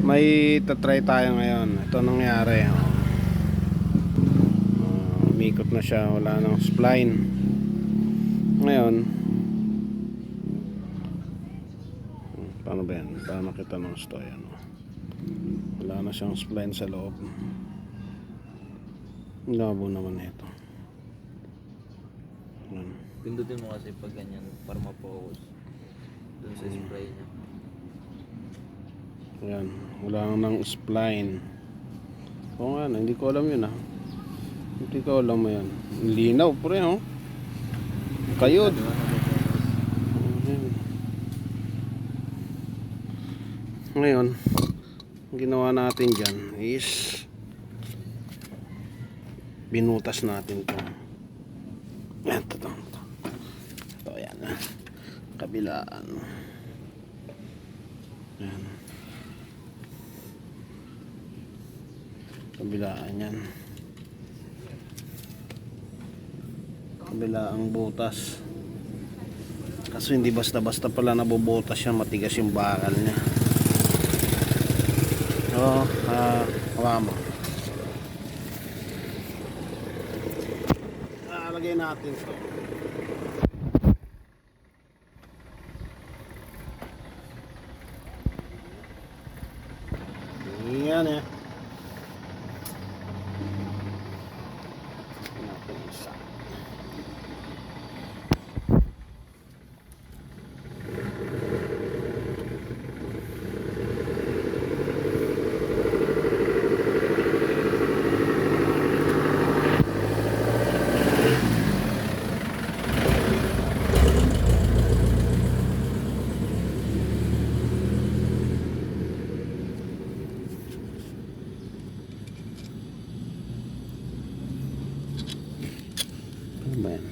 May tatry tayo ngayon. Ito nangyari. Umikot na siya, wala nang spline. Ngayon, paano ba yan? Paano kita ng story? Wala na siyang spline sa loob. Labo naman ito. Pindutin mo kasi pag ganyan para ma-focus dun sa spray niya. Ayan, wala nang spline. Oo nga, hindi ko alam yun Hindi ko alam mo yan. Linaw pre Kayod. Ngayon, ang ginawa natin dyan is binutas natin to. Yan, ito. Ito, yan. Kabilaan. Yan. Kabilaan yan. Kabilaang butas. Kaso hindi basta-basta pala nabubutas yan. Matigas yung bakal niya. So, hawa mo. Lagay natin ito. Yan natin isa. Ano ba yan?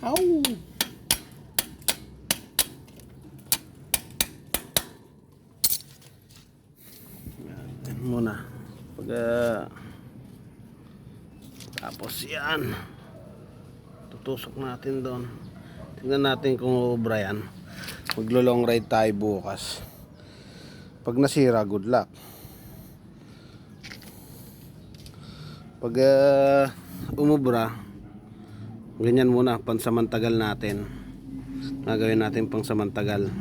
Ow! Yan muna. Tapos yan. Tutusok natin doon. Tingnan natin kung ubra yan. Maglo-long ride tayo bukas. Pag nasira, good luck. Pag umubra, ganyan muna, pansamantagal natin. Gagawin natin pang samantagal.